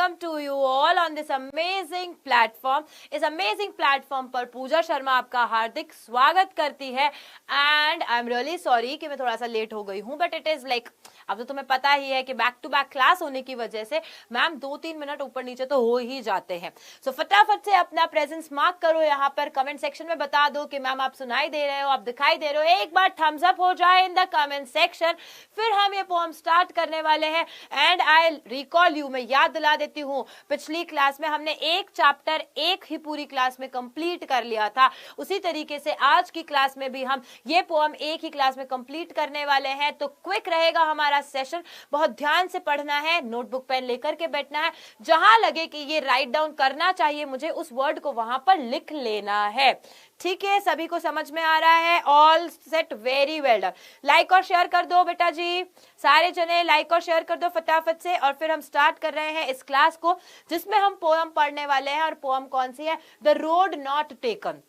Welcome to you all on this amazing platform. इस amazing platform पर पूजा शर्मा आपका हार्दिक स्वागत करती है। And I am really sorry कि मैं थोड़ा सा लेट हो गई हूँ, बट इट इज लाइक अब तो तुम्हें पता ही है कि बैक टू बैक क्लास होने की वजह से मैम 2-3 मिनट ऊपर नीचे तो हो ही जाते हैं। सो फटाफट से अपना प्रेजेंस मार्क करो, यहाँ पर कमेंट सेक्शन में बता दो कि मैम आप सुनाई दे रहे हो, आप दिखाई दे रहे हो। एक बार थम्स अप हो जाए इन द कमेंट सेक्शन, फिर हम ये पोएम स्टार्ट करने वाले हैं। एंड आई रिकॉल यू, मैं याद दिला देती हूँ, पिछली क्लास में हमने एक चैप्टर एक ही पूरी क्लास में कंप्लीट कर लिया था। उसी तरीके से आज की क्लास में भी हम ये पोएम एक ही क्लास में कंप्लीट करने वाले हैं। तो क्विक रहेगा हमारा सेशन, बहुत ध्यान से पढ़ना है, नोटबुक पेन लेकर के बैठना है, जहां लगे कि ये राइट डाउन करना चाहिए मुझे, उस वर्ड को वहां पर लिख लेना है। ठीक है, सभी को समझ में आ रहा है? All set, very well done. Like और शेयर कर दो बेटा जी, सारे जने लाइक और शेयर कर दो फटाफट से। और फिर हम स्टार्ट कर रहे हैं इस क्लास को, जिसमें हम पोएम पढ़ने वाले हैं। और पोएम कौन सी है? The road not taken.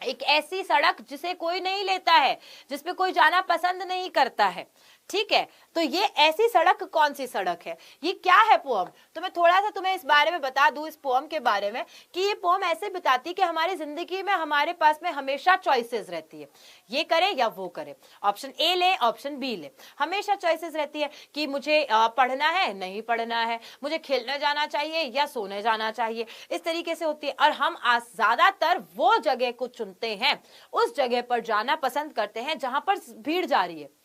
एक ऐसी सड़क जिसे कोई नहीं लेता है, जिसपे कोई जाना पसंद नहीं करता है। ठीक है, तो ये ऐसी सड़क कौन सी सड़क है, ये क्या है पोएम? तो मैं थोड़ा सा तुम्हें इस बारे में बता दूं, इस पोएम के बारे में, कि ये पोएम ऐसे बताती कि हमारी जिंदगी में हमारे पास में हमेशा चॉइसेस रहती है, ये करे या वो करे, ऑप्शन ए ले ऑप्शन बी ले, हमेशा चॉइसेस रहती है कि मुझे पढ़ना है नहीं पढ़ना है, मुझे खेलने जाना चाहिए या सोने जाना चाहिए, इस तरीके से होती है। और हम ज्यादातर वो जगह को चुनते हैं, उस जगह पर जाना पसंद करते हैं जहां पर भीड़ जा रही है।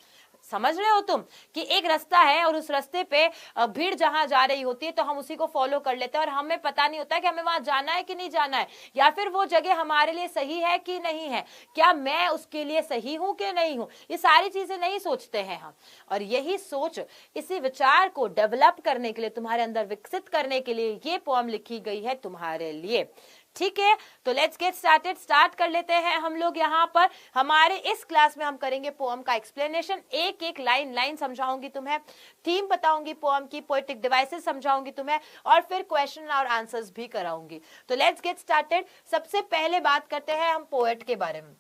समझ रहे हो तुम कि एक रास्ता है और उस रास्ते पे भीड़ जहां जा रही होती है तो हम उसी को फॉलो कर लेते हैं, और हमें पता नहीं होता कि हमें वहां जाना है कि नहीं जाना है, या फिर वो जगह हमारे लिए सही है कि नहीं है, क्या मैं उसके लिए सही हूं कि नहीं हूं, ये सारी चीजें नहीं सोचते हैं हम। और यही सोच, इसी विचार को डेवलप करने के लिए, तुम्हारे अंदर विकसित करने के लिए ये पोएम लिखी गई है तुम्हारे लिए। ठीक है, तो लेट्स गेट स्टार्टेड। स्टार्ट कर लेते हैं हम लोग। यहाँ पर हमारे इस क्लास में हम करेंगे पोएम का एक्सप्लेनेशन, एक एक लाइन समझाऊंगी तुम्हें, थीम बताऊंगी पोएम की, पोएटिक डिवाइसेस समझाऊंगी तुम्हें, और फिर क्वेश्चन और आंसर्स भी कराऊंगी। तो लेट्स गेट स्टार्टेड। सबसे पहले बात करते हैं हम पोएट के बारे में।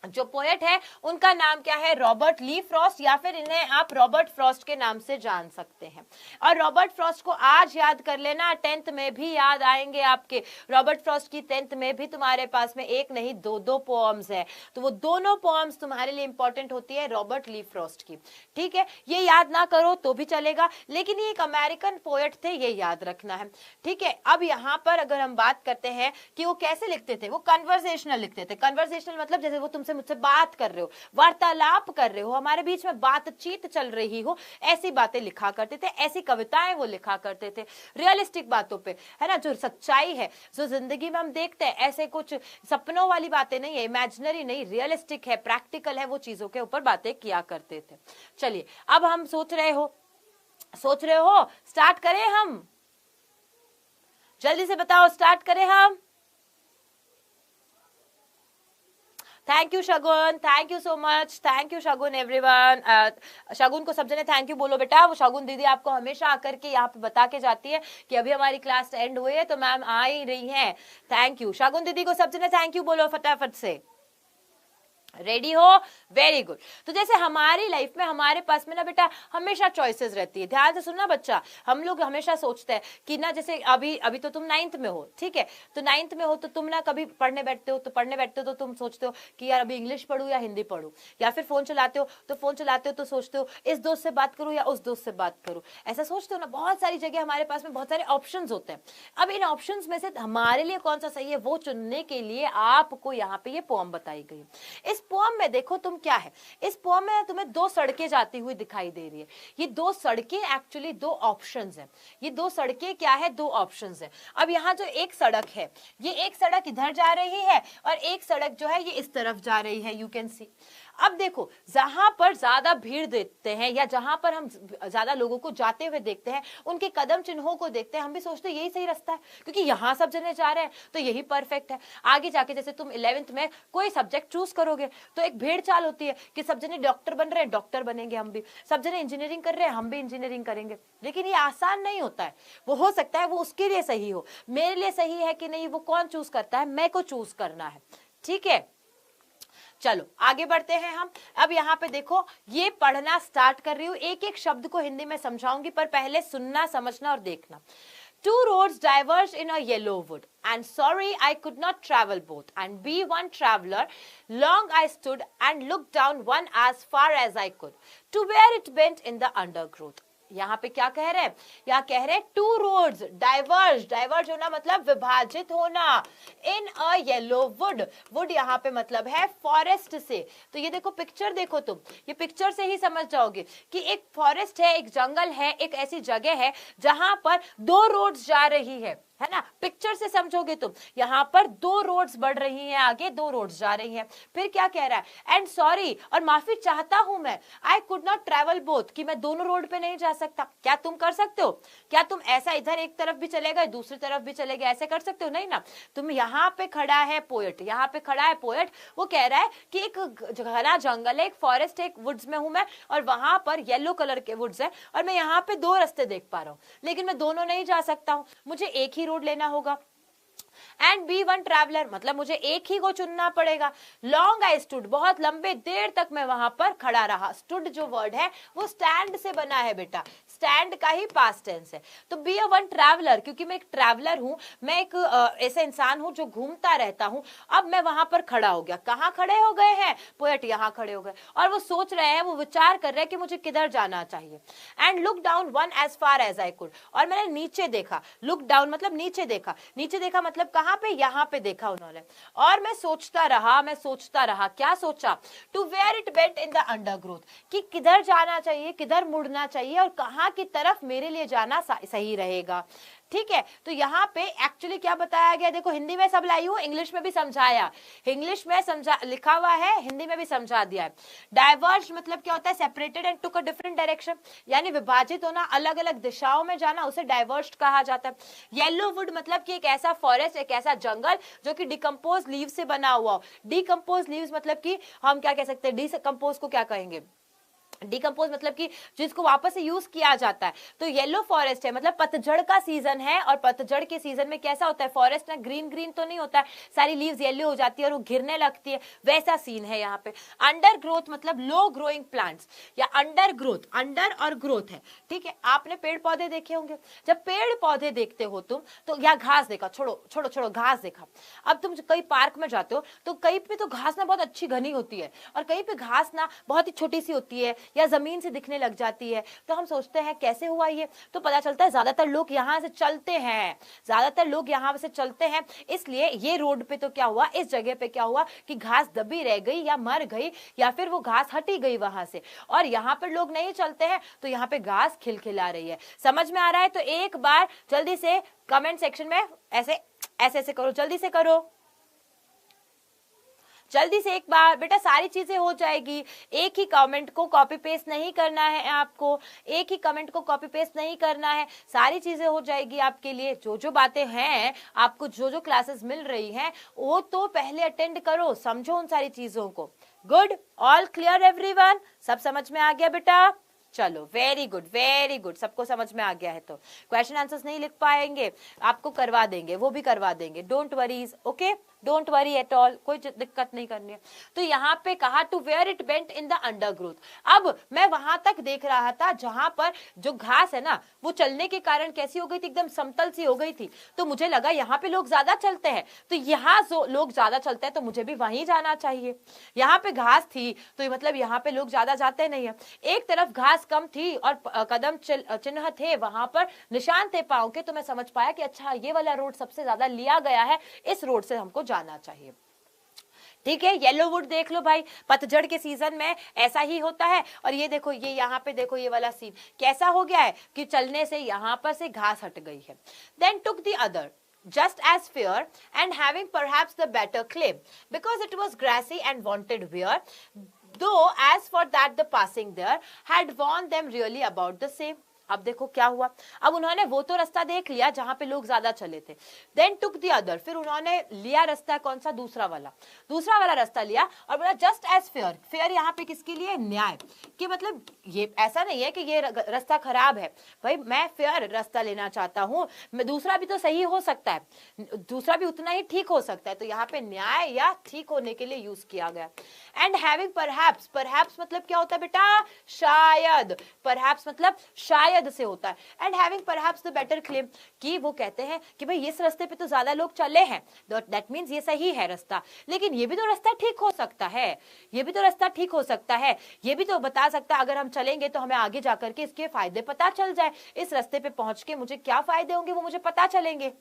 जो पोएट है उनका नाम क्या है? रॉबर्ट ली फ्रॉस्ट, या फिर इन्हें आप रॉबर्ट फ्रॉस्ट के नाम से जान सकते हैं। और रॉबर्ट फ्रॉस्ट को आज याद कर लेना, 10th में भी याद आएंगे आपके। रॉबर्ट फ्रॉस्ट की 10th में भी तुम्हारे पास में एक नहीं दो पोएम्स है, तो वो दोनों पोएम्स तुम्हारे लिए इंपॉर्टेंट होती है रॉबर्ट ली फ्रॉस्ट की। ठीक है, ये याद ना करो तो भी चलेगा, लेकिन ये एक अमेरिकन पोएट थे, ये याद रखना है। ठीक है, अब यहाँ पर अगर हम बात करते हैं कि वो कैसे लिखते थे, वो कन्वर्सेशनल लिखते थे। कन्वर्सेशनल मतलब जैसे वो तुमसे मुझसे बात कर रहे हो, वार्तालाप कर रहे हो, हमारे बीच में बातचीत चल रही हो, ऐसी बातें लिखा करते थे, ऐसी कविताएं वो लिखा करते थे, रियलिस्टिक बातों पे, है ना, जो सच्चाई है, जो जिंदगी में हम देखते हैं, ऐसे कुछ सपनों वाली बातें नहीं है, इमेजिनरी नहीं, रियलिस्टिक है, प्रैक्टिकल है, वो चीजों के ऊपर बातें किया करते थे। चलिए, अब हम सोच रहे हो स्टार्ट करें हम? जल्दी से बताओ, स्टार्ट करें हम? Thank you Shagun, thank you so much, thank you Shagun everyone. Shagun को सब जने थैंक यू बोलो बेटा। वो शगुन दीदी आपको हमेशा आकर के यहाँ पे बता के जाती है कि अभी हमारी क्लास एंड हुई है, तो मैम आ ही रही हैं। थैंक यू शगुन दीदी को सब जने थैंक यू बोलो फटाफट से। रेडी हो? Very good. तो जैसे हमारी लाइफ में हमारे पास में ना बेटा हमेशा चॉइसेस रहती है। ध्यान से सुनना बच्चा, हम लोग हमेशा सोचते हैं कि ना, जैसे अभी तो तुम 9th में हो, ठीक है, तो 9th में हो तो तुम ना कभी पढ़ने बैठते हो तो तुम सोचते हो कि यार अभी इंग्लिश पढ़ूं या हिंदी पढ़ूं, या फिर फोन चलाते हो तो सोचते हो इस दोस्त से बात करूं या उस दोस्त से बात करूं, ऐसा सोचते हो ना। बहुत सारी जगह हमारे पास में बहुत सारे ऑप्शंस होते हैं। अब इन ऑप्शंस में से हमारे लिए कौन सा सही है वो चुनने के लिए आपको यहाँ पे ये पोएम बताई गई। इस पोएम में देखो तुम क्या है, इस पोएम में तुम्हें 2 सड़कें जाती हुई दिखाई दे रही है। ये 2 सड़कें एक्चुअली 2 ऑप्शंस हैं। ये 2 सड़कें क्या है? 2 ऑप्शंस हैं। अब यहाँ जो एक सड़क है, ये एक सड़क इधर जा रही है और एक सड़क जो है ये इस तरफ जा रही है, यू कैन सी। अब देखो, जहां पर ज्यादा भीड़ देखते हैं या जहां पर हम ज्यादा लोगों को जाते हुए देखते हैं, उनके कदम चिन्हों को देखते हैं, हम भी सोचते हैं यही सही रास्ता है, क्योंकि यहाँ सब जने जा रहे हैं तो यही परफेक्ट है। आगे जाके जैसे तुम 11th में कोई सब्जेक्ट चूज करोगे तो एक भेड़ चाल होती है कि सब जने डॉक्टर बन रहे हैं, डॉक्टर बनेंगे हम भी, सब जने इंजीनियरिंग कर रहे हैं, हम भी इंजीनियरिंग करेंगे। लेकिन ये आसान नहीं होता है। वो हो सकता है वो उसके लिए सही हो, मेरे लिए सही है कि नहीं वो कौन चूज करता है? मैं को चूज करना है। ठीक है, चलो आगे बढ़ते हैं हम। अब यहाँ पे देखो, ये पढ़ना स्टार्ट कर रही हूँ, एक एक शब्द को हिंदी में समझाऊंगी, पर पहले सुनना, समझना और देखना। Two roads diverged in a yellow wood, and sorry I could not travel both. And be one traveler, long I stood and looked down one as far as I could, to where it bent in the undergrowth. यहाँ पे क्या कह रहे हैं? यहाँ कह रहे हैं टू रोड्स डाइवर्ज होना मतलब विभाजित होना इन अ येलो वुड. वुड यहाँ पे मतलब है फॉरेस्ट से. तो ये देखो पिक्चर देखो तुम, ये पिक्चर से ही समझ जाओगे कि एक फॉरेस्ट है, एक जंगल है, एक ऐसी जगह है जहां पर दो रोड्स जा रही है ना. पिक्चर से समझोगे तुम, यहाँ पर दो रोड्स बढ़ रही हैं आगे, दो रोड्स जा रही हैं. फिर क्या कह रहा है? एंड सॉरी, और माफी चाहता हूं मैं, I could not travel both, कि मैं दोनों रोड पे नहीं जा सकता. क्या तुम कर सकते हो? क्या तुम ऐसा इधर एक तरफ भी चले गए दूसरी तरफ भी चले गए, ऐसे कर सकते हो? नहीं ना. तुम यहाँ पे खड़ा है पोएट, यहाँ पे खड़ा है पोएट, वो कह रहा है कि एक घना जंगल है, एक फॉरेस्ट है, एक वुड्स में हूं मैं, और वहां पर येलो कलर के वुड्स है, और मैं यहाँ पे दो रास्ते देख पा रहा हूँ, लेकिन मैं दोनों नहीं जा सकता हूँ, मुझे एक ही रोड लेना होगा. एंड बी वन ट्रैवलर मतलब मुझे एक ही को चुनना पड़ेगा. लॉन्ग आई स्टूड, बहुत लंबे देर तक मैं वहां पर खड़ा रहा. स्टूड जो वर्ड है वो स्टैंड से बना है बेटा, स्टैंड का ही पास्ट टेंस है. तो बी अ वन ट्रैवलर, क्योंकि मैं एक ट्रैवलर हूं, मैं एक ऐसा इंसान हूं जो घूमता रहता हूं. अब मैं वहां पर खड़ा हो गया. कहां खड़े हो गए हैं? पोएट यहाँ खड़े हो गए, और वो सोच रहे हैं, वो विचार कर रहे हैं कि मुझे किधर जाना चाहिए. And look down one as far as I could, और मैंने नीचे देखा. लुक डाउन मतलब नीचे देखा, नीचे देखा मतलब कहां पे? यहाँ पे देखा उन्होंने. और मैं सोचता रहा. क्या सोचा? To where it bent in the undergrowth, कि किधर जाना चाहिए, किधर मुड़ना चाहिए, और कहां की तरफ मेरे लिए जाना सही रहेगा. ठीक है. तो यहाँ पे एक्चुअली क्या बताया गया, देखो हिंदी में सब लाई हूँ, इंग्लिश में भी समझाया, इंग्लिश में समझा लिखा हुआ है, हिंदी में भी समझा दिया है. डाइवर्ज मतलब क्या होता है? Separated and took a different direction, यानी विभाजित होना, अलग अलग दिशाओं में जाना, उसे डाइवर्ज कहा जाता है. येलो वुड मतलब कि एक ऐसा फॉरेस्ट, एक ऐसा जंगल जो कि डिकम्पोज लीव से बना हुआ हो. डिकम्पोज लीव्स मतलब कि हम क्या कह सकते हैं? डिकम्पोज को क्या कहेंगे? डिकम्पोज मतलब कि जिसको वापस से यूज किया जाता है. तो येलो फॉरेस्ट है मतलब पतझड़ का सीजन है, और पतझड़ के सीजन में कैसा होता है? फॉरेस्ट ना ग्रीन ग्रीन तो नहीं होता है, सारी लीव्स येलो हो जाती है और वो गिरने लगती है, वैसा सीन है यहाँ पे. अंडर ग्रोथ मतलब लो ग्रोइंग प्लांट्स, या अंडर ग्रोथ, अंडर और ग्रोथ है. ठीक है. आपने पेड़ पौधे देखे होंगे, जब पेड़ पौधे देखते हो तुम तो, या घास देखा, छोड़ो घास देखा. अब तुम कई पार्क में जाते हो तो कहीं पे तो घास ना बहुत अच्छी घनी होती है, और कहीं पे घास ना बहुत ही छोटी सी होती है या जमीन से दिखने लग जाती है. तो हम सोचते हैं कैसे हुआ ये? तो पता चलता है ज्यादातर लोग यहाँ से चलते हैं, इसलिए ये रोड पे तो क्या हुआ, इस जगह पे क्या हुआ कि घास दबी रह गई या मर गई, या फिर वो घास हटी गई वहां से, और यहाँ पर लोग नहीं चलते हैं, तो यहाँ पे घास खिलखिला रही है. समझ में आ रहा है? तो एक बार जल्दी से कमेंट सेक्शन में ऐसे करो, जल्दी से करो, जल्दी से एक बार बेटा, सारी चीजें हो जाएगी. एक ही कमेंट को कॉपी पेस्ट नहीं करना है आपको, एक ही कमेंट को कॉपी पेस्ट नहीं करना है, सारी चीजें हो जाएगी आपके लिए. जो बातें हैं आपको, जो क्लासेस मिल रही हैं, वो तो पहले अटेंड करो, समझो उन सारी चीजों को. Good, all clear everyone? सब समझ में आ गया बेटा? चलो वेरी गुड, सबको समझ में आ गया है. तो क्वेश्चन आंसर्स नहीं लिख पाएंगे, आपको करवा देंगे, वो भी करवा देंगे. Don't worries, okay, don't worry at all, कोई दिक्कत नहीं करनी है. तो यहाँ पे कहा to where it bent in the undergrowth. अब मैं वहां तक देख रहा था जहां पर जो घास है ना, वो चलने के कारण कैसी हो गई थी? एकदम समतल सी हो गई थी. तो मुझे लगा यहाँ पे लोग ज्यादा चलते हैं, तो यहाँ जो लोग ज्यादा चलते हैं तो मुझे भी वहीं जाना चाहिए. यहाँ पे घास थी तो मतलब यहाँ पे लोग ज्यादा जाते नहीं है. एक तरफ घास कम थी और कदम चिन्ह थे, वहां पर निशान थे पांव के, तो मैं समझ पाया कि अच्छा ये वाला रोड सबसे ज्यादा लिया गया है, इस रोड से हमको जाना चाहिए. ठीक है. येलो वुड देख लो भाई, पतझड़ के सीजन में ऐसा ही होता है. और ये देखो, ये यहाँ पे देखो, ये वाला सीन कैसा हो गया है कि चलने से यहाँ पर से घास हट गई है. Then took the other just as fair and having perhaps the better claim because it was grassy and wanted wear, though as for that the passing there had warned them really about the same. अब देखो क्या हुआ, अब उन्होंने वो तो रास्ता देख लिया जहां पे लोग ज्यादा चले थे. देन टुक द अदर, फिर उन्होंने लिया रास्ता कौन सा? दूसरा वाला रास्ता लिया, और बोला जस्ट एज फेयर. फेयर यहाँ पे किसके लिए? न्याय. कि मतलब ये ऐसा नहीं है कि ये रास्ता खराब है भाई, मैं फेयर रास्ता लेना चाहता हूँ, दूसरा भी तो सही हो सकता है, दूसरा भी उतना ही ठीक हो सकता है. तो यहाँ पे न्याय या ठीक होने के लिए यूज किया गया. एंड हैविंग परहैप्स, परहैप्स मतलब क्या होता है बेटा? शायद. परहैप्स मतलब शायद शायद से होता है, and having perhaps the better claim, कि वो कहते हैं कि भाई इस रास्ते पे तो ज्यादा लोग चले हैं, दैट मींस ये सही है रास्ता, लेकिन ये भी तो रास्ता ठीक हो सकता है, ये भी तो रास्ता ठीक हो सकता है, ये भी तो बता सकता है अगर हम चलेंगे तो हमें आगे जाकर के इसके फायदे पता चल जाए, इस रास्ते पे पहुंच के मुझे क्या फायदे होंगे वो मुझे पता चलेंगे।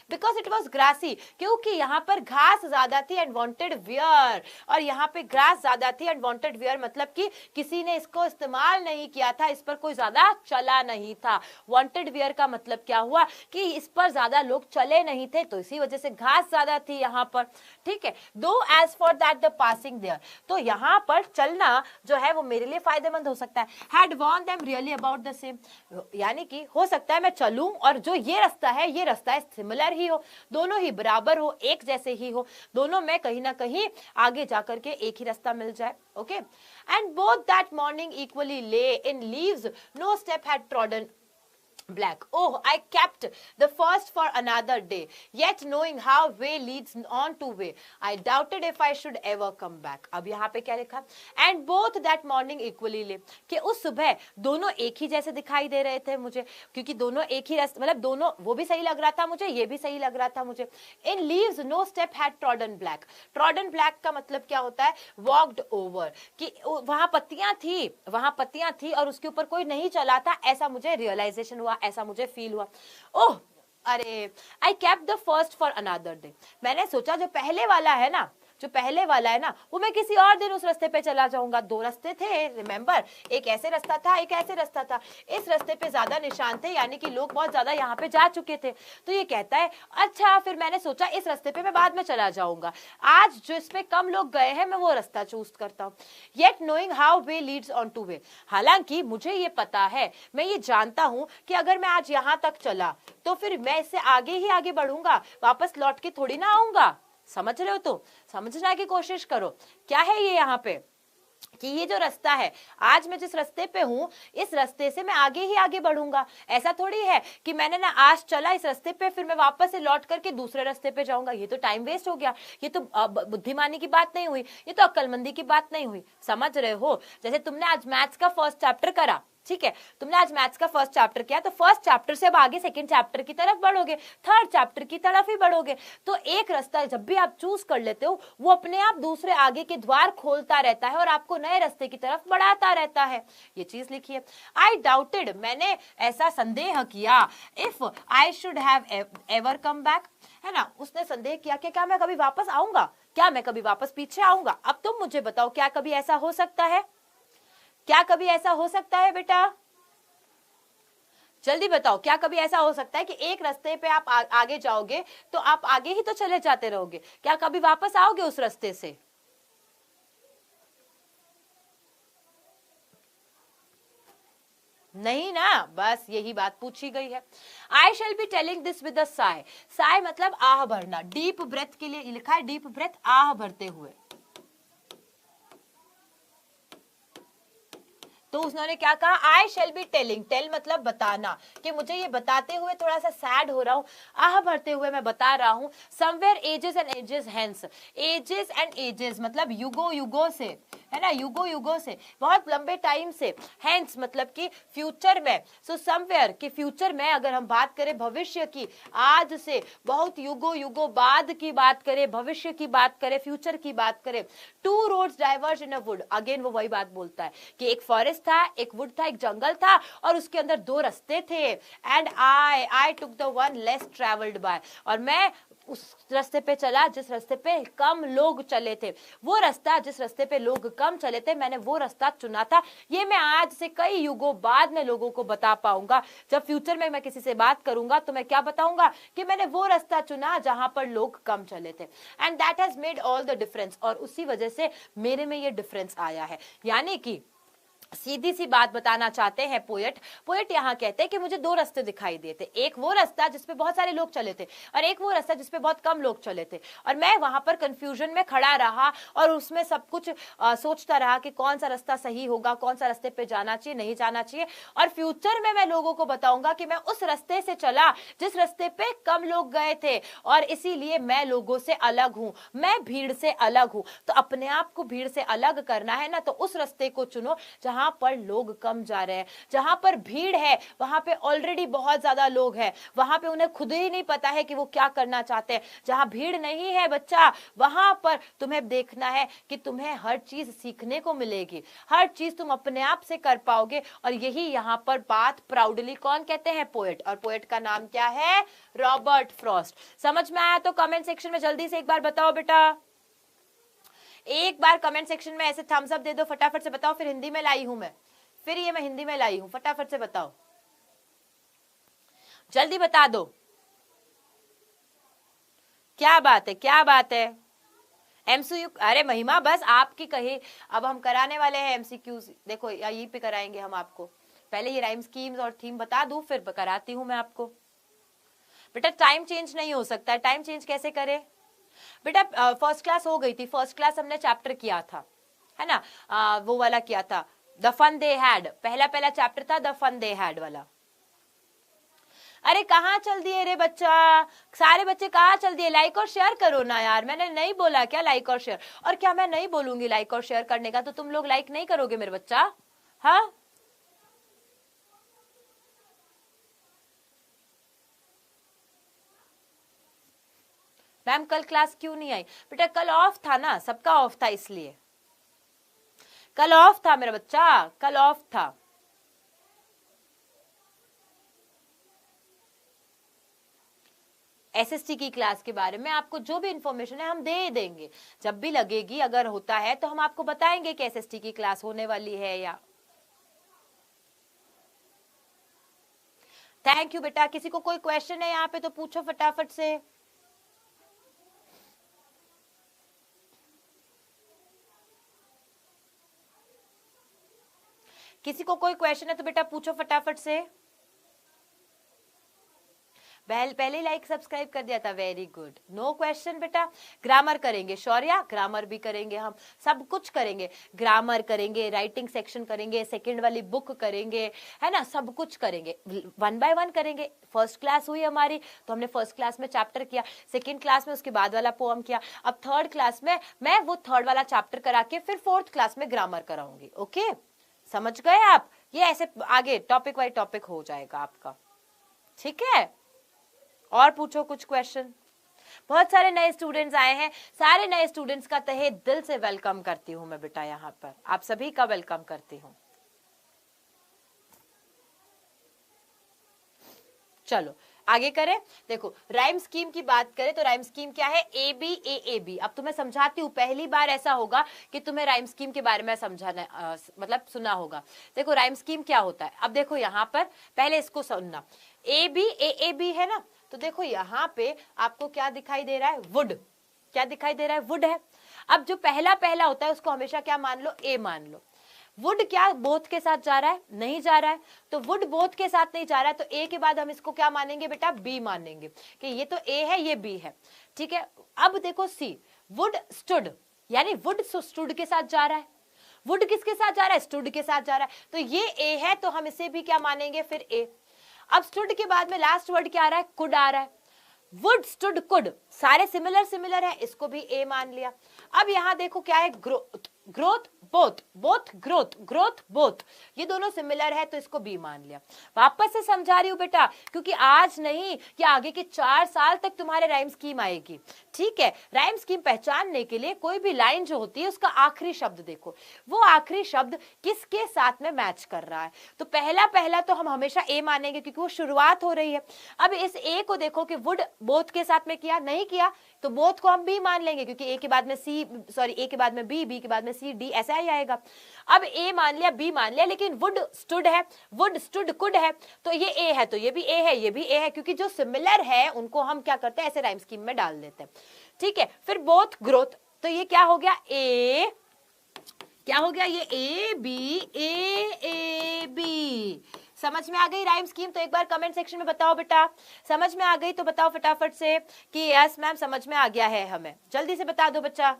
बिकॉज इट वॉज ग्रासी, क्योंकि यहाँ पर घास ज्यादा थी एंड वॉन्टेड वियर, और यहाँ पे ग्रास ज्यादा थी एंड वॉन्टेड वियर मतलब कि किसी ने इसको इस्तेमाल नहीं किया था, इस पर कोई ज्यादा चला नहीं था। वॉन्टेड वियर का मतलब क्या हुआ कि इस पर ज्यादा लोग चले नहीं थे, तो इसी वजह से घास ज्यादा थी यहाँ पर, ठीक है। Though as for that the passing there, तो यहाँ पर चलना जो है वो मेरे लिए फायदेमंद हो सकता है। Had worn them really about the same, यानी कि हो सकता है मैं चलूं और जो ये रास्ता है ये रास्ता सिमिलर ही हो, दोनों ही बराबर हो, एक जैसे ही हो, दोनों में कहीं ना कहीं आगे जाकर के एक ही रास्ता मिल जाए, okay. And both that morning equally lay in leaves, no step had trodden black. Oh, I kept the first for another day, yet knowing how way leads on to way, I doubted if I should ever come back. अब यहाँ पे क्या लिखा? And both that morning equally lay, कि उस सुबह दोनों एक ही जैसे दिखाई दे रहे थे मुझे, क्योंकि दोनों एक ही रास्ते, मतलब दोनों, वो भी सही लग रहा था मुझे, ये भी सही लग रहा था मुझे। In leaves no step had trodden black. Trodden black का मतलब क्या होता है? Walked over, कि वहां पत्तियां थी और उसके ऊपर कोई नहीं चला था, ऐसा मुझे रियलाइजेशन हुआ, ऐसा मुझे फील हुआ। ओह अरे, I kept the first for another day, मैंने सोचा जो पहले वाला है ना वो मैं किसी और दिन उस रास्ते पे चला जाऊंगा। दो रास्ते थे रिमेंबर, एक ऐसे रास्ता था, एक ऐसे रास्ता था, इस रास्ते पे ज्यादा निशान थे, यानी कि लोग बहुत ज्यादा यहाँ पे जा चुके थे, तो ये कहता है अच्छा फिर मैंने सोचा इस रास्ते पे मैं बाद में चला जाऊंगा, आज जो इस पे कम लोग गए हैं मैं वो रास्ता चूज करता हूँ। Yet knowing how way leads on two way, हालांकि मुझे ये पता है, मैं ये जानता हूँ कि अगर मैं आज यहाँ तक चला तो फिर मैं इससे आगे ही आगे बढ़ूंगा, वापस लौट के थोड़ी ना आऊंगा। समझ रहे हो? तो समझने की कोशिश करो, क्या है ये यहाँ पे कि ये जो रास्ता है, आज मैं जिस रास्ते पे हूं, इस रास्ते से मैं आगे ही आगे बढ़ूंगा। ऐसा थोड़ी है कि मैंने ना आज चला इस रास्ते पे फिर मैं वापस से लौट करके दूसरे रास्ते पे जाऊंगा, ये तो टाइम वेस्ट हो गया, ये तो बुद्धिमानी की बात नहीं हुई, ये तो अक्लमंदी की बात नहीं हुई। समझ रहे हो? जैसे तुमने आज मैथ्स का फर्स्ट चैप्टर करा, ठीक है, तुमने आज मैथ्स का फर्स्ट चैप्टर किया, तो फर्स्ट चैप्टर से अब आगे सेकंड चैप्टर की तरफ बढ़ोगे, थर्ड चैप्टर की तरफ ही बढ़ोगे। तो एक रास्ता जब भी आप चूज कर लेते हो वो अपने आप दूसरे आगे के द्वार खोलता रहता है और आपको नए रास्ते की तरफ बढ़ाता रहता है। ये चीज लिखिए, आई डाउटेड, मैंने ऐसा संदेह किया, if I should have ever come back, है ना, उसने संदेह किया कि क्या मैं कभी वापस आऊंगा, क्या मैं कभी वापस पीछे आऊंगा। अब तुम मुझे बताओ, क्या कभी ऐसा हो सकता है? क्या कभी ऐसा हो सकता है बेटा? जल्दी बताओ, क्या कभी ऐसा हो सकता है कि एक रास्ते पे आप आगे जाओगे तो आप आगे ही तो चले जाते रहोगे, क्या कभी वापस आओगे उस रास्ते से? नहीं ना, बस यही बात पूछी गई है। आई shall be telling this with a Sai, Sai मतलब आह भरना, डीप ब्रेथ के लिए लिखा है, डीप ब्रेथ आह भरते हुए। तो उसने क्या कहा? I shall be telling, tell मतलब बताना, कि मुझे ये बताते हुए थोड़ा सा सैड हो रहा हूँ, आह भरते हुए मैं बता रहा हूँ। Somewhere ages and ages hence, ages and ages मतलब युगो युगो से, है ना, युगो युगो से, बहुत लंबे टाइम से, हेंस मतलब कि फ्यूचर में, सो समवेयर कि फ्यूचर में अगर हम बात करें भविष्य की, आज से बहुत युगो युगो बाद की बात करें, भविष्य की बात करें, फ्यूचर की बात करें। Two roads diverge in a wood, अगेन वो वही बात बोलता है कि एक फॉरेस्ट था, एक वुड था, एक जंगल था और उसके अंदर दो रास्ते थे। And I took the one less travelled by, और मैं उस रास्ते पे चला जिस रास्ते पे कम लोग चले थे, वो रास्ता जिस रास्ते पे लोग कम चले थे, मैंने वो रास्ता चुना था। ये मैं आज से कई युगों बाद में लोगों को बता पाऊंगा, जब फ्यूचर में मैं किसी से बात करूंगा तो मैं क्या बताऊंगा कि मैंने वो रास्ता चुना जहां पर लोग कम चले थे। And that has made all the difference, और उसी वजह से मेरे में ये डिफरेंस आया है। यानी कि सीधी सी बात बताना चाहते हैं पोएट यहाँ कहते हैं कि मुझे दो रास्ते दिखाई दिए थे, एक वो रास्ता जिसपे बहुत सारे लोग चले थे और एक वो रास्ता जिसपे बहुत कम लोग चले थे, और मैं वहां पर कंफ्यूजन में खड़ा रहा और उसमें सब कुछ सोचता रहा कि कौन सा रास्ता सही होगा, कौन सा रास्ते पे जाना चाहिए, नहीं जाना चाहिए। और फ्यूचर में मैं लोगों को बताऊंगा कि मैं उस रास्ते से चला जिस रास्ते पे कम लोग गए थे, और इसीलिए मैं लोगों से अलग हूं, मैं भीड़ से अलग हूं। तो अपने आप को भीड़ से अलग करना है ना, तो उस रास्ते को चुनो जहां जहां पर लोग कम जा रहे हैं, जहां पर भीड़ है वहां पे ऑलरेडी बहुत ज्यादा लोग हैं, वहां पे उन्हें खुद ही नहीं पता है कि वो क्या करना चाहते हैं। जहां भीड़ नहीं है बच्चा, वहां पर तुम्हें देखना है कि तुम्हें हर चीज सीखने को मिलेगी, हर चीज तुम अपने आप से कर पाओगे। और यही यहां पर बात प्राउडली कौन कहते हैं? पोएट। और पोएट का नाम क्या है? Robert Frost. समझ में आया तो कमेंट सेक्शन में जल्दी से एक बार बताओ बेटा, एक बार कमेंट सेक्शन में ऐसे थम्स अप दे दो, फटाफट से बताओ। फिर हिंदी में लाई हूं फिर ये मैं हिंदी में लाई हूं, फटाफट से बताओ, जल्दी बता दो। क्या बात है, क्या बात है? एमसीक्यू, अरे महिमा बस आपकी कही, अब हम कराने वाले हैं एमसीक्यू। देखो यहीं पे कराएंगे हम आपको, पहले ये राइम स्कीम्स और थीम बता दूं फिर कराती हूं मैं आपको। बेटा टाइम चेंज नहीं हो सकता, टाइम चेंज कैसे करें बेटा? फर्स्ट क्लास हो गई थी, फर्स्ट क्लास हमने चैप्टर किया था, है ना? वो वाला किया था, द फन दे हैड, पहला चैप्टर था द फन दे हैड वाला। अरे कहाँ चल दिए रे बच्चा, सारे बच्चे कहाँ चल दिए? लाइक और शेयर करो ना यार, मैंने नहीं बोला क्या लाइक और शेयर? और क्या मैं नहीं बोलूंगी लाइक और शेयर करने का तो तुम लोग लाइक नहीं करोगे मेरे बच्चा? हाँ मैम कल क्लास क्यों नहीं आई? बेटा कल ऑफ था ना, सबका ऑफ था, इसलिए कल ऑफ था मेरा बच्चा, कल ऑफ था। एसएसटी की क्लास के बारे में आपको जो भी इंफॉर्मेशन है हम दे देंगे, जब भी लगेगी, अगर होता है तो हम आपको बताएंगे कि एसएसटी की क्लास होने वाली है या। थैंक यू बेटा। किसी को कोई क्वेश्चन है यहाँ पे तो पूछो फटाफट से। किसी को कोई क्वेश्चन है तो बेटा पूछो फटाफट से। पहले लाइक सब्सक्राइब कर दिया था, वेरी गुड। नो क्वेश्चन बेटा। ग्रामर करेंगे शौर्या, ग्रामर भी करेंगे हम, सब कुछ करेंगे, ग्रामर करेंगे, राइटिंग सेक्शन करेंगे, सेकंड वाली बुक करेंगे, है ना, सब कुछ करेंगे, 1 बाय 1 करेंगे। फर्स्ट क्लास हुई हमारी तो हमने फर्स्ट क्लास में चैप्टर किया, सेकेंड क्लास में उसके बाद वाला पोएम किया, अब थर्ड क्लास में मैं वो थर्ड वाला चैप्टर करा के फिर फोर्थ क्लास में ग्रामर कराऊंगी। ओके समझ गए आप? ये ऐसे आगे टॉपिक वाइज टॉपिक हो जाएगा आपका, ठीक है? और पूछो कुछ क्वेश्चन। बहुत सारे नए स्टूडेंट्स आए हैं, सारे नए स्टूडेंट्स का तहे दिल से वेलकम करती हूं मैं बेटा, यहाँ पर आप सभी का वेलकम करती हूं। चलो आगे करें। देखो राइम स्कीम की बात करें तो राइम स्कीम क्या है? A B A A B. अब तुम्हें समझाती हूँ, पहली बार ऐसा होगा कि तुम्हें राइम स्कीम के बारे में समझाना मतलब सुना होगा। देखो राइम स्कीम क्या होता है, अब देखो यहाँ पर पहले इसको सुनना, ए बी ए बी है ना, तो देखो यहाँ पे आपको क्या दिखाई दे रहा है? वुड। क्या दिखाई दे रहा है? वुड है। अब जो पहला पहला होता है उसको हमेशा क्या मान लो? ए मान लो। वुड क्या बोथ के साथ जा रहा है? नहीं जा रहा है, तो वुड बोथ के साथ नहीं जा रहा है तो ए के बाद हम इसको क्या मानेंगे बेटा? बी मानेंगे कि ये तो ए है ये बी है, ठीक है। अब देखो सी, वुड स्टूड, यानी वुड स्टूड के साथ जा रहा है। वुड किसके साथ जा रहा है? स्टूड के साथ जा रहा है, तो ये ए है तो हम इसे भी क्या मानेंगे? फिर ए। अब स्टूड के बाद में लास्ट वर्ड क्या आ रहा है? कुड आ रहा है। वुड स्टूड कुड, सारे सिमिलर सिमिलर है, इसको भी ए मान लिया। अब यहां देखो क्या है? Growth, growth both, both growth, growth both, ये दोनों सिमिलर है तो इसको बी मान लिया। वापस से समझा रही हूं बेटा, क्योंकि आज नहीं कि आगे के 4 साल तक तुम्हारे राइम स्कीम आएगी, ठीक है। राइम स्कीम पहचानने के लिए कोई भी लाइन जो होती है उसका आखिरी शब्द देखो, वो आखिरी शब्द किसके साथ में मैच कर रहा है। तो पहला पहला तो हम हमेशा ए मानेंगे क्योंकि वो शुरुआत हो रही है। अब इस ए को देखो कि वुड बोथ के साथ में किया, नहीं किया, तो बोथ को हम बी मान लेंगे क्योंकि ए के बाद में सी, सॉरी ए के बाद में बी, बी के बाद में सी, डी, ऐसा ही आएगा। अब ए मान लिया, बी मान लिया, लेकिन वुड स्टूड है, वुड स्टूड कुड है, तो ये ए है तो ये भी ए है, ये भी ए है, क्योंकि जो सिमिलर है उनको हम क्या करते हैं? ऐसे राइम स्कीम में डाल देते हैं, ठीक है। फिर बोथ ग्रोथ, तो ये क्या हो गया? ए, क्या हो गया? ये ए बी बी। समझ में आ गई राइम स्कीम? तो एक बार कमेंट सेक्शन में बताओ बेटा, समझ में आ गई तो बताओ फटाफट से कि यस मैम समझ में आ गया है हमें। जल्दी से बता दो बच्चा,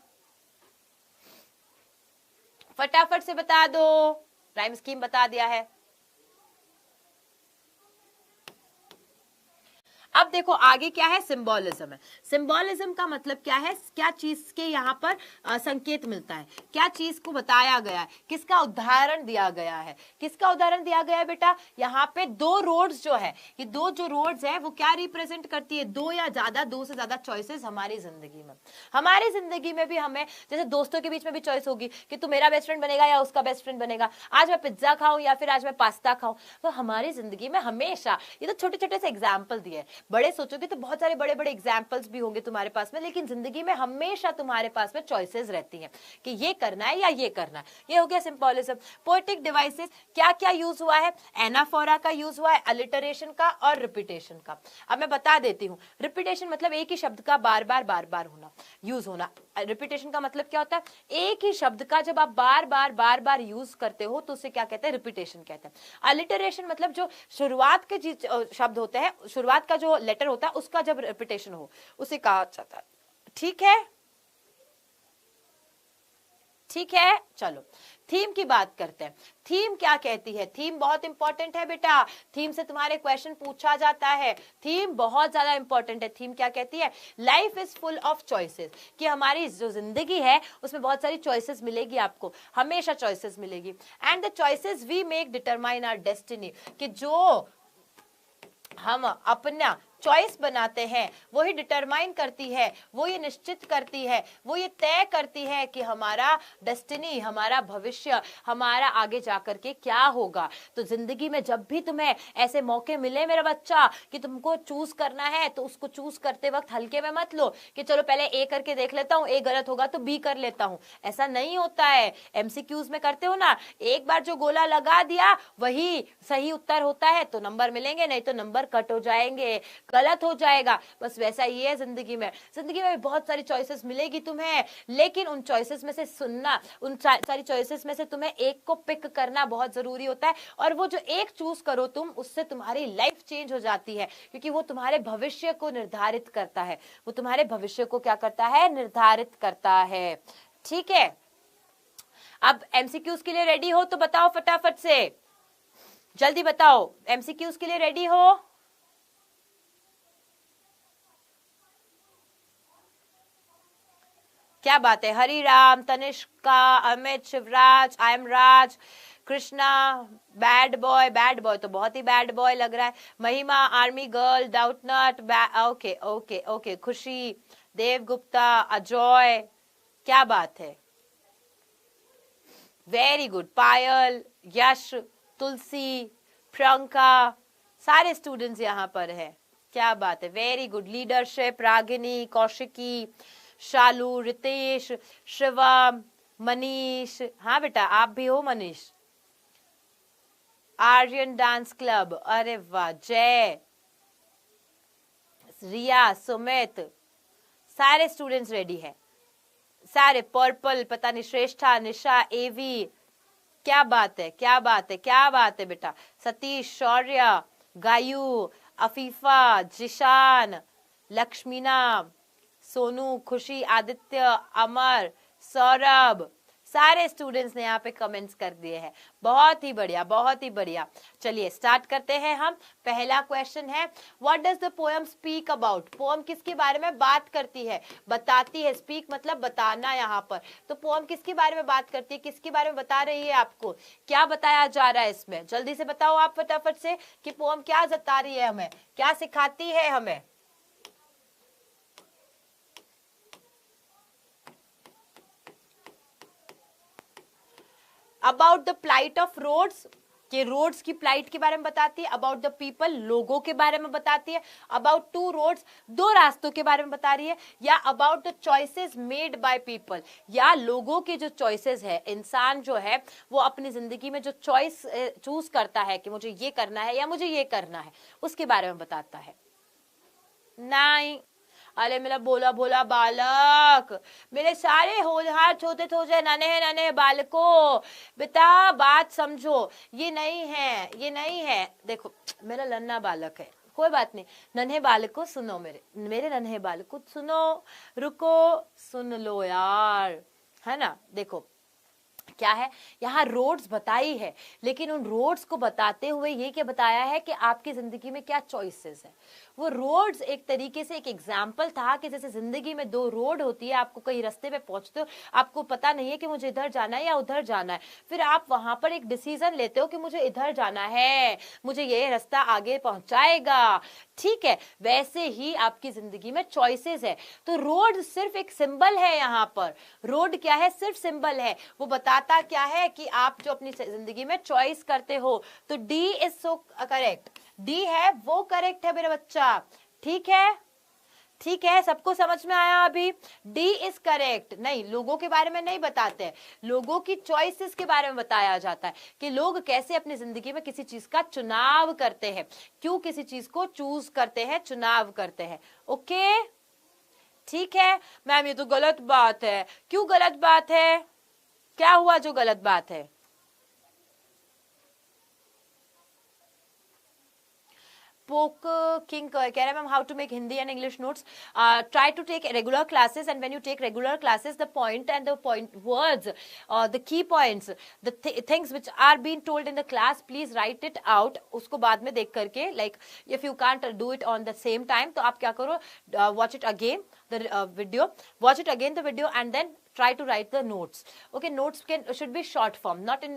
फटाफट से बता दो। राइम स्कीम बता दिया है। अब देखो आगे क्या है, सिंबोलिज्म है। सिंबोलिज्म का मतलब क्या है, क्या चीज के यहाँ पर संकेत मिलता है, क्या चीज को बताया गया है, किसका उदाहरण दिया गया है। किसका उदाहरण दिया गया है बेटा, यहाँ पे दो रोड्स जो है, ये दो जो रोड्स है वो क्या रिप्रेजेंट करती है, दो या ज्यादा, दो से ज्यादा चॉइसेस हमारी जिंदगी में। हमारी जिंदगी में भी हमें, जैसे दोस्तों के बीच में भी चॉइस होगी कि तू मेरा बेस्ट फ्रेंड बनेगा या उसका बेस्ट फ्रेंड बनेगा, आज मैं पिज्जा खाऊं या फिर आज मैं पास्ता खाऊं। तो हमारी जिंदगी में हमेशा, ये तो छोटे छोटे से एग्जाम्पल दिए, बड़े सोचोगे तो बहुत सारे बड़े बड़े एग्जाम्पल्स भी होंगे तुम्हारे पास में, लेकिन जिंदगी में हमेशा तुम्हारे पास में चॉइसेस रहती हैं कि ये करना है या ये करना है। ये हो गया सिंबोलिज्म। पोएटिक डिवाइसेस क्या क्या यूज हुआ है, एनाफोरा का यूज हुआ है, अलिटरेशन का और रिपीटेशन का। अब मैं बता देती हूँ, रिपीटेशन मतलब एक ही शब्द का बार बार होना, यूज होना। रिपीटेशन का मतलब क्या होता है, एक ही शब्द का जब आप बार बार यूज करते हो तो उसे क्या कहते हैं, रिपीटेशन कहते हैं। अलिटरेशन मतलब जो शुरुआत के शब्द होते हैं, शुरुआत का जो लेटर होता है उसका जब रिपीटेशन हो उसे कहा जाता है। ठीक है, ठीक है, चलो थीम की बात करते हैं। थीम क्या कहती है, थीम बहुत इंपॉर्टेंट है बेटा, थीम से तुम्हारे क्वेश्चन पूछा जाता है, थीम बहुत ज्यादा इंपॉर्टेंट है। थीम क्या कहती है, life is full of choices, कि हमारी जो जिंदगी है उसमें बहुत सारी चॉइसेस मिलेगी, आपको हमेशा चॉइसेस मिलेगी। And the choices we make determine our destiny, कि जो हम अपना चॉइस बनाते हैं वही डिटरमाइन करती है, वो ये निश्चित करती है, वो ये तय करती है कि हमारा डेस्टिनी, हमारा भविष्य, हमारा आगे जाकर के क्या होगा। तो जिंदगी में जब भी तुम्हें ऐसे मौके मिले मेरा बच्चा कि तुमको चूज करना है, तो उसको चूज करते वक्त हल्के में मत लो कि चलो पहले ए करके देख लेता हूँ, ए गलत होगा तो बी कर लेता हूँ। ऐसा नहीं होता है। एमसीक्यूज में करते हो ना, एक बार जो गोला लगा दिया वही सही उत्तर होता है तो नंबर मिलेंगे, नहीं तो नंबर कट हो जाएंगे, गलत हो जाएगा। बस वैसा ही है जिंदगी में। जिंदगी में बहुत सारी चॉइसेस मिलेगी तुम्हें, लेकिन उन चॉइसेस में से सुनना, उन सारी चॉइसेस में से तुम्हें एक को पिक करना बहुत जरूरी होता है। और वो जो एक चूज करो तुम, उससे तुम्हारी लाइफ चेंज हो जाती है, क्योंकि वो तुम्हारे भविष्य को निर्धारित करता है। वो तुम्हारे भविष्य को क्या करता है, निर्धारित करता है। ठीक है, अब एमसीक्यूज के लिए रेडी हो तो बताओ फटाफट से, जल्दी बताओ, एमसीक्यूज के लिए रेडी हो? क्या बात है, Hariram, Tanishka, Amit, Shivraj, I am Raj, Krishna, bad boy, bad boy तो बहुत ही बैड बॉय लग रहा है, Mahima, army girl, Doubtnut, okay okay okay, Khushi, Dev Gupta, Ajay, क्या बात है, वेरी गुड, पायल, यश, तुलसी, प्रियंका, सारे स्टूडेंट्स यहाँ पर है, क्या बात है, very good, leadership, Ragini, Kaushiki, Shalu, Ritesh, Shivam, Manish, हाँ बेटा आप भी हो मनीष, आर्यन डांस क्लब, अरे वाह, जय, रिया, सुमित, सारे स्टूडेंट्स रेडी है, सारे, पर्पल, पता नहीं, श्रेष्ठा, निशा, एवी, क्या बात है, क्या बात है, क्या बात है बेटा, सतीश, शौर्य, गायू, अफीफा, जिशान, लक्ष्मीना, सोनू, खुशी, आदित्य, अमर, सौरभ, सारे स्टूडेंट्स ने यहाँ पे कमेंट्स कर दिए हैं। बहुत ही बढ़िया, बहुत ही बढ़िया। चलिए स्टार्ट करते हैं हम। पहला क्वेश्चन है, what does the poem speak about? Poem किसके बारे में बात करती है, बताती है? स्पीक मतलब बताना यहाँ पर। तो पोएम किसके बारे में बात करती है, किसके बारे में बता रही है? आपको क्या बताया जा रहा है इसमें? जल्दी से बताओ आप फटाफट से कि पोएम क्या जता रही है हमें, क्या सिखाती है हमें। About the plight of roads, कि रोड्स की प्लाइट के बारे में बताती है। अबाउट द पीपल, लोगों के बारे में बताती है। अबाउट टू रोड्स, दो रास्तों के बारे में बता रही है। या about the choices made by people, या लोगों के जो चॉइसेस है, इंसान जो है वो अपनी जिंदगी में जो चॉइस चूज करता है कि मुझे ये करना है या मुझे ये करना है, उसके बारे में बताता है। नहीं, अरे मेरा भोला भोला बालक, मेरे सारे होनहार छोटे छोटे नन्हे नन्हे बालकों, बेटा बात समझो, ये नहीं है, ये नहीं है। देखो मेरा नन्हा बालक है, कोई बात नहीं, नन्हे बालकों सुनो, मेरे नन्हे बालकों सुनो, रुको, सुन लो यार, है ना। देखो क्या है, यहाँ रोड्स बताई है, लेकिन उन रोड्स को बताते हुए ये क्या बताया है कि आपकी जिंदगी में क्या चॉइसेस है। वो रोड्स एक तरीके से एक एग्जाम्पल था कि जैसे जिंदगी में दो रोड होती है, आपको कहीं रास्ते पे पहुंचते हो, आपको पता नहीं है कि मुझे इधर जाना है या उधर जाना है, फिर आप वहां पर एक डिसीजन लेते हो कि मुझे इधर जाना है, मुझे ये रास्ता आगे पहुंचाएगा, ठीक है। वैसे ही आपकी जिंदगी में चॉइसेस है। तो रोड सिर्फ एक सिंबल है, यहाँ पर रोड क्या है, सिर्फ सिंबल है। वो बताता क्या है कि आप जो अपनी जिंदगी में चॉइस करते हो। तो D is so correct, D है वो करेक्ट है मेरा बच्चा, ठीक है, ठीक है, सबको समझ में आया अभी। D is correct. नहीं, लोगों के बारे में नहीं बताते हैं, लोगों की चॉइसेस के बारे में बताया जाता है कि लोग कैसे अपनी जिंदगी में किसी चीज का चुनाव करते हैं, क्यों किसी चीज को चूज करते हैं, चुनाव करते हैं। ओके, ठीक है मैम, ये तो गलत बात है। क्यों गलत बात है, क्या हुआ जो गलत बात है? पोक किंग कह रहे हैं ma'am, how to make Hindi and English notes. Try to take regular classes, and when you take regular classes, the point and the point words, the key points, the things which are being told in the class, please write it out. उसको बाद में देख करके, like if you can't do it on the same time, तो आप क्या करो, watch it again the video, watch it again the video, and then try to write the notes. Okay, notes should be short form, not in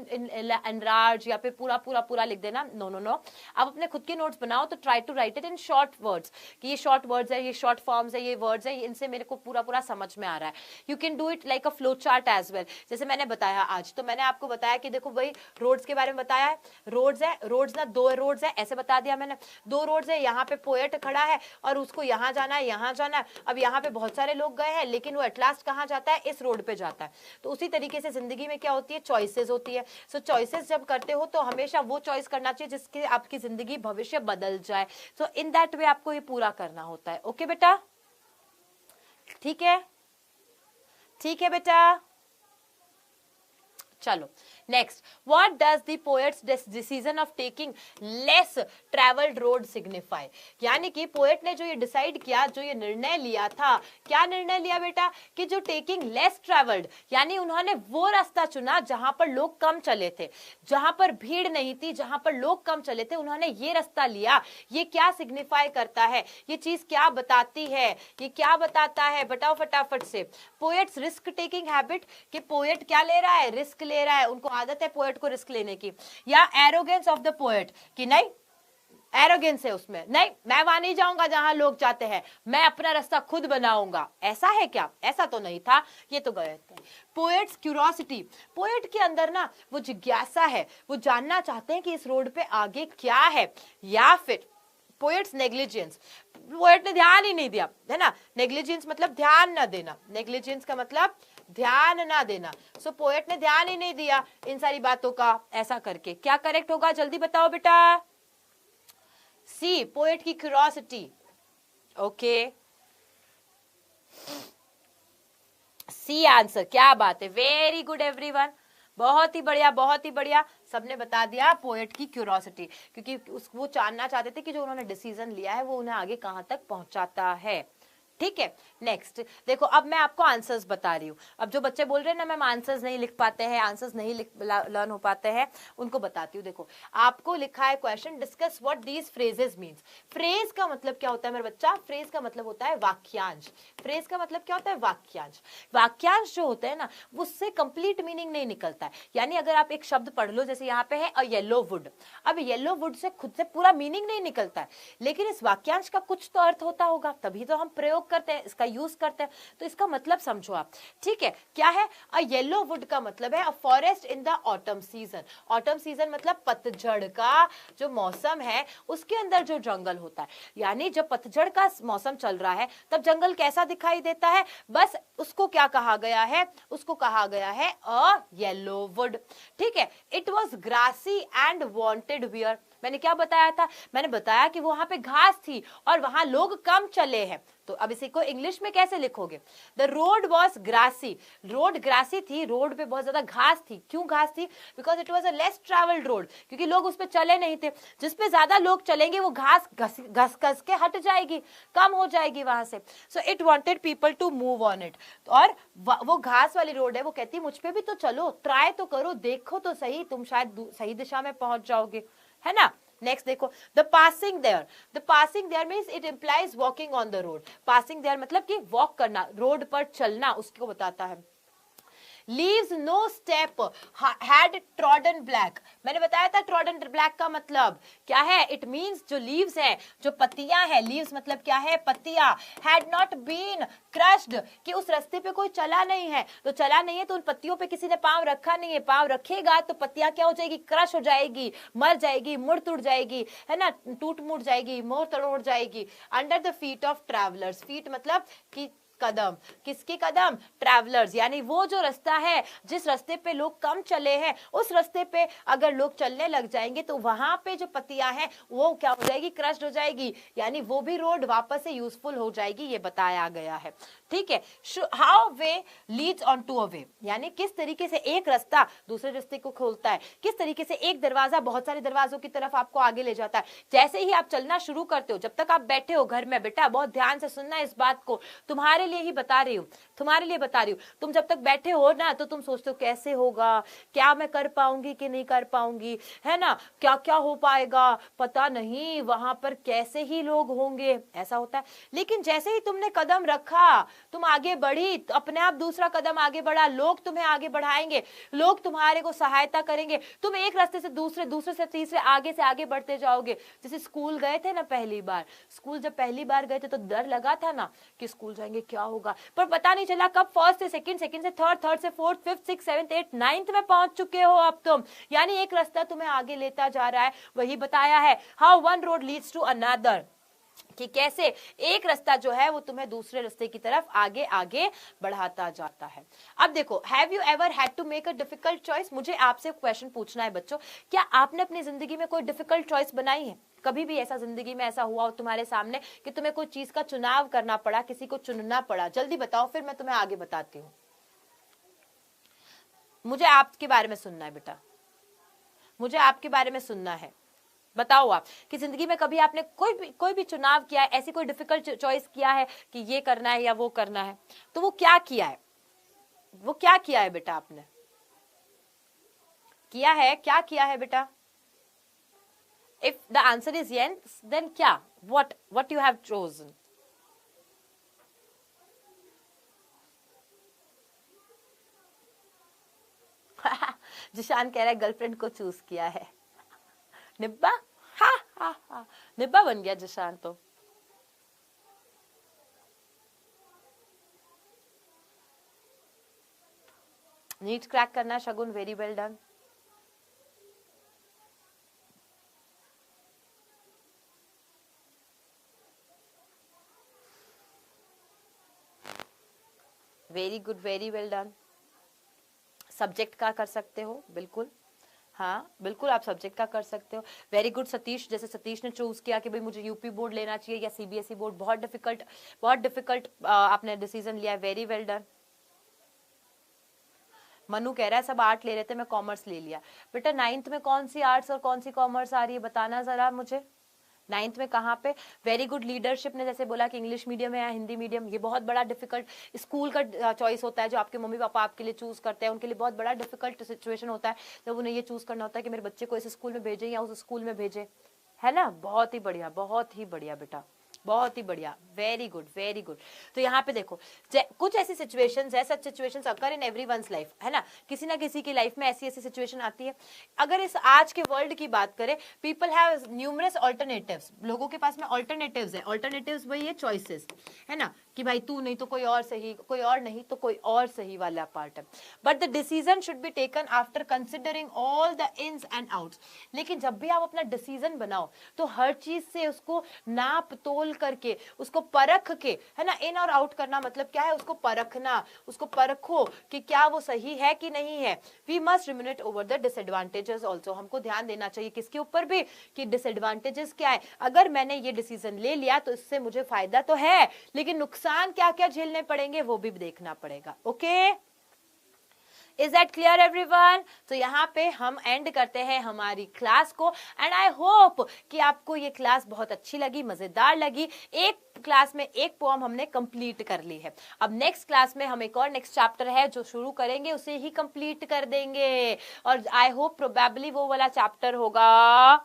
enlarge या फिर पूरा लिख देना, no. आप अपने खुद के नोट्स बनाओ, तो try to write it in short words, कि ये short words है, ये short forms है, ये words है, इनसे मेरे को पूरा समझ में आ रहा है। You can do it like a flow chart as well, जैसे मैंने बताया आज। तो मैंने आपको बताया कि देखो भाई, रोड्स के बारे में बताया है, रोड्स है, रोड्स ना दो रोड्स है, ऐसे बता दिया मैंने, दो रोड्स है, यहाँ पे पोएट खड़ा है और उसको यहाँ जाना है, यहाँ जाना है। अब यहाँ पे बहुत सारे लोग गए हैं, लेकिन वो एट लास्ट कहाँ जाता है, इस रोड पे जाता है। तो उसी तरीके से जिंदगी में क्या होती है, चॉइसेस होती है। सो चॉइसेस जब करते हो तो हमेशा वो चॉइस करना चाहिए जिसके आपकी जिंदगी भविष्य बदल जाए। सो इन दैट वे आपको ये पूरा करना होता है। ओके बेटा, ठीक है, ठीक है बेटा, चलो next, what does the poets decision of taking less travelled road signify. यानी कि पोएट ने जो ये डिसाइड किया, जो ये निर्णय लिया था, क्या निर्णय लिया बेटा, कि जो टेकिंग लेस ट्रेवल्ड, यानी उन्होंने वो रास्ता चुना जहां पर लोग कम चले थे, जहां पर भीड़ नहीं थी, जहां पर लोग कम चले थे, उन्होंने ये रास्ता लिया। ये क्या सिग्निफाई करता है, ये चीज क्या बताती है, ये क्या बताता है, बताओ फटाफट से। पोएट्स रिस्क टेकिंग हैबिट, कि पोएट क्या ले रहा है, रिस्क ले रहा है, उनको आदत है पोएट को रिस्क लेने की। या एरोगेंस ऑफ द पोएट, कि नहीं एरोगेंस है उसमें, नहीं मैं वहां नहीं जाऊंगा जहां लोग जाते हैं, मैं अपना रास्ता खुद बनाऊंगा, ऐसा है क्या, ऐसा तो नहीं था, ये तो गलत है। पोएट्स क्यूरोसिटी, पोएट के अंदर ना वो जिज्ञासा है, वो जानना चाहते हैं कि इस रोड पे आगे क्या है। या फिर पोएट्स नेग्लिजेंस, पोएट ने ध्यान ही नहीं दिया, है ना, नेग्लिजेंस मतलब ध्यान ना देना, नेग्लिजेंस का मतलब ध्यान ना देना। सो पोएट ने ध्यान ही नहीं दिया इन सारी बातों का, ऐसा करके क्या करेक्ट होगा, जल्दी बताओ बेटा। सी, पोएट की क्यूरियोसिटी। ओके, सी आंसर, क्या बात है, वेरी गुड एवरीवन, बहुत ही बढ़िया, बहुत ही बढ़िया, सबने बता दिया पोएट की क्यूरियोसिटी, क्योंकि वो जानना चाहते थे कि जो उन्होंने डिसीजन लिया है वो उन्हें आगे कहां तक पहुंचाता है। ठीक है, नेक्स्ट देखो, अब मैं आपको आंसर्स बता रही हूँ। अब जो बच्चे बोल रहे हैं ना मैम आंसर्स नहीं लिख पाते हैं, आंसर्स नहीं लर्न हो पाते हैं, उनको बताती हूँ। देखो आपको लिखा है question, discuss what these phrases means. Phrase का मतलब क्या होता है मेरे बच्चा, फ्रेज का मतलब होता है वाक्यांश। फ्रेज का मतलब क्या होता है, वाक्यांश। वाक्यांश जो होता है ना, उससे कंप्लीट मीनिंग नहीं निकलता है। यानी अगर आप एक शब्द पढ़ लो, जैसे यहाँ पे है अ येलो वुड, अब येलो वुड से खुद से पूरा मीनिंग नहीं निकलता है, लेकिन इस वाक्यांश का कुछ तो अर्थ होता होगा, तभी तो हम प्रयोग करते हैं, इसका यूज करते हैं। तो इसका मतलब समझो आप, ठीक है, क्या है, अ येलो वुड का मतलब है a forest in the autumn season. Autumn season मतलब पतझड़ का जो मौसम है उसके अंदर जो जंगल होता है, यानी जब पतझड़ का मौसम चल रहा है तब जंगल कैसा दिखाई देता है, बस उसको क्या कहा गया है, उसको कहा गया है अ येलो वुड। ठीक है, it was grassy and wanted wear. मैंने क्या बताया था, मैंने बताया कि वहां पे घास थी और वहां लोग कम चले हैं, तो अब इसी को इंग्लिश में कैसे लिखोगे? The road was grassy, road grassy थी, रोड पे बहुत ज्यादा घास थी। क्यों घास थी? Because it was a less travelled road, क्योंकि लोग उस पर चले नहीं थे। जिसपे ज्यादा लोग चलेंगे वो घास घस घस के हट जाएगी, कम हो जाएगी वहां से। So it wanted people to move on it. और वो घास वाली रोड है, वो कहती मुझ पे भी तो चलो, ट्राई तो करो, देखो तो सही, तुम शायद सही दिशा में पहुंच जाओगे, है ना। नेक्स्ट देखो, the passing there means it implies walking on the road. Passing there मतलब कि वॉक करना, रोड पर चलना, उसको बताता है। Leaves no step had trodden black, मैंने बताया था trodden black का मतलब क्या है? It means जो leaves है, जो पत्तियां है, leaves मतलब क्या है? पत्तियां, had not been crushed, कि उस रास्ते पे कोई चला नहीं है। तो चला नहीं है तो उन पत्तियों पे किसी ने पांव रखा नहीं है, पांव रखेगा तो पत्तियां क्या हो जाएगी? क्रश हो जाएगी, मर जाएगी, मुड़ तुड़ जाएगी, है ना, टूट मुड़ जाएगी, मोड़ तोड़ जाएगी। Under the feet of travellers, feet मतलब कि कदम, किसके कदम? ट्रैवलर्स, यानी वो जो रास्ता है, जिस रास्ते पे लोग कम चले हैं, उस रास्ते पे अगर लोग चलने लग जाएंगे तो वहां पे जो पत्तियां हैं वो क्या हो जाएगी? क्रश्ड हो जाएगी, यानी वो भी रोड वापस से यूजफुल हो जाएगी, ये बताया गया है। ठीक है। How way leads on to a way, यानी किस तरीके से एक रास्ता दूसरे रास्ते को खोलता है, किस तरीके से एक दरवाजा बहुत सारे दरवाजों की तरफ आपको आगे ले जाता है। जैसे ही आप चलना शुरू करते हो, जब तक आप बैठे हो घर में, बेटा बहुत ध्यान से सुनना इस बात को, तुम्हारे लिए ही बता रही हूँ, तुम्हारे लिए बता रही हूँ। तुम जब तक बैठे हो ना तो तुम सोचते हो कैसे होगा, क्या मैं कर पाऊंगी कि नहीं कर पाऊंगी, है ना, क्या क्या हो पाएगा, पता नहीं वहां पर कैसे ही लोग होंगे, ऐसा होता है। लेकिन जैसे ही तुमने कदम रखा, तुम आगे बढ़ी, तो अपने आप दूसरा कदम आगे बढ़ा, लोग तुम्हें आगे बढ़ाएंगे, लोग तुम्हारे को सहायता करेंगे, तुम एक रास्ते से दूसरे, दूसरे से तीसरे, आगे से आगे बढ़ते जाओगे। जैसे स्कूल गए थे ना पहली बार, स्कूल जब पहली बार गए थे तो डर लगा था ना कि स्कूल जाएंगे क्या होगा, पर पता नहीं चला कब फर्स्ट से सेकंड, सेकंड से थर्ड, थर्ड से fourth, fifth, six, seventh, eight, ninth में पहुंच चुके हो अब तुम, यानी एक रास्ता तुम्हें आगे लेता जा रहा है। वही बताया है, how one road leads to another, कि कैसे एक रास्ता जो है वो तुम्हें दूसरे रास्ते की तरफ आगे आगे बढ़ाता जाता है। अब देखो, have you ever had to make a difficult choice, मुझे आपसे क्वेश्चन पूछना है बच्चों, क्या आपने अपनी जिंदगी में कोई डिफिकल्ट चॉइस बनाई है? कभी भी ऐसा जिंदगी में ऐसा हुआ हो तुम्हारे सामने कि तुम्हें कोई चीज का चुनाव करना पड़ा, किसी को चुनना पड़ा? जल्दी बताओ, फिर मैं तुम्हें आगे बताती हूँ। मुझे आपके बारे में सुनना है बेटा, मुझे आपके बारे में सुनना है। बताओ आप कि जिंदगी में कभी आपने कोई भी चुनाव किया है, ऐसी कोई डिफिकल्ट चॉइस किया है कि ये करना है या वो करना है, तो वो क्या किया है? वो क्या किया है बेटा? आपने किया है, क्या किया है बेटा? If the answer is yes, then क्या, what you have chosen? Zishan कह रहा है गर्लफ्रेंड को चूज किया है। निब्बा, हा हा हा, निब्बा बन गया जिशान तो। नीट क्रैक करना Shagun, very well done. Very good, very well done. Subject का कर सकते हो, बिल्कुल, हाँ बिल्कुल आप सब्जेक्ट का कर सकते हो। वेरी गुड सतीश, जैसे सतीश ने चूज किया कि भाई मुझे यूपी बोर्ड लेना चाहिए या सीबीएसई बोर्ड, बहुत डिफिकल्ट आपने डिसीजन लिया है, वेरी वेल डन। मनु कह रहा है सब आर्ट ले रहे थे, मैं कॉमर्स ले लिया। बेटा नाइन्थ में कौन सी आर्ट्स और कौन सी कॉमर्स आ रही है, बताना जरा मुझे, नाइन्थ में कहाँ पे? Very good. लीडरशिप ने जैसे बोला कि इंग्लिश मीडियम है या हिंदी मीडियम, ये बहुत बड़ा डिफिकल्ट स्कूल का चॉइस होता है, जो आपके मम्मी पापा आपके लिए चूज करते हैं, उनके लिए बहुत बड़ा डिफिकल्ट सिचुएशन होता है जब उन्हें ये चूज करना होता है कि मेरे बच्चे को इस स्कूल में भेजें या उस स्कूल में भेजें, है ना। बहुत ही बढ़िया, बहुत ही बढ़िया बेटा, बहुत ही बढ़िया, वेरी गुड, वेरी गुड। तो यहाँ पे देखो, कुछ ऐसी सिचुएशंस है, सच सिचुएशंस अकर इन एवरीवन्स लाइफ, है ना, किसी ना किसी की लाइफ में ऐसी ऐसी सिचुएशन आती है। अगर इस आज के वर्ल्ड की बात करें, पीपल हैव न्यूमरस ऑल्टरनेटिव्स, लोगों के पास में ऑल्टरनेटिव्स है। ऑल्टरनेटिव्स वही है चॉइसेस, है ना, कि भाई तू नहीं तो कोई और सही, कोई और नहीं तो कोई और सही वाला पार्ट है। But the decision should be taken after considering all the ins and outs. लेकिन जब भी आप अपना डिसीजन बनाओ तो हर चीज से उसको नाप तोल करके, उसको परख के, है ना, इन और आउट करना मतलब क्या है, उसको परखना, उसको परखो कि क्या वो सही है कि नहीं है। We must ruminate over the disadvantages also, हमको ध्यान देना चाहिए किसके ऊपर भी, कि डिसएडवांटेजेस क्या है। अगर मैंने ये डिसीजन ले लिया तो इससे मुझे फायदा तो है, लेकिन नुकसान क्या क्या झेलने पड़ेंगे वो भी देखना पड़ेगा। Okay, is that clear everyone? तो यहाँ पे हम एंड करते हैं हमारी क्लास को, एंड आई होप कि आपको ये क्लास बहुत अच्छी लगी, मजेदार लगी। एक क्लास में एक पोएम हमने कंप्लीट कर ली है। अब नेक्स्ट क्लास में हम एक और नेक्स्ट चैप्टर है जो शुरू करेंगे, उसे ही कंप्लीट कर देंगे, और आई होप प्रोबेबली वो वाला चैप्टर होगा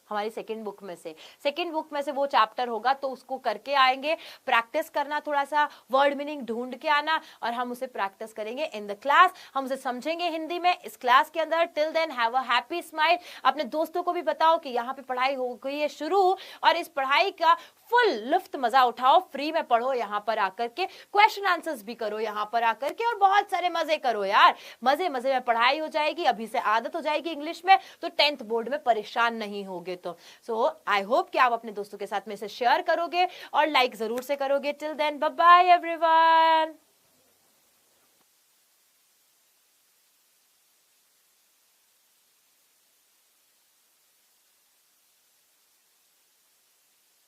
हमारी सेकंड बुक में से वो चैप्टर होगा, तो उसको करके आएंगे। प्रैक्टिस करना, थोड़ा सा वर्ड मीनिंग ढूंढ के आना, और हम उसे प्रैक्टिस करेंगे इन द क्लास, हम उसे समझेंगे हिंदी में इस क्लास के अंदर। Till then have a happy smile. अपने दोस्तों को भी बताओ कि यहाँ पे पढ़ाई हो गई है शुरू, और इस पढ़ाई का फुल लुफ्त मजा उठाओ, फ्री में पढ़ो यहाँ पर आकर के, क्वेश्चन आंसर्स भी करो यहाँ पर आकर के, और बहुत सारे मजे करो यार, मजे मजे में पढ़ाई हो जाएगी, अभी से आदत हो जाएगी इंग्लिश में, तो 10th बोर्ड में परेशान नहीं होगे। तो सो आई होप कि आप अपने दोस्तों के साथ में इसे शेयर करोगे और लाइक जरूर से करोगे। Till then bye bye everyone.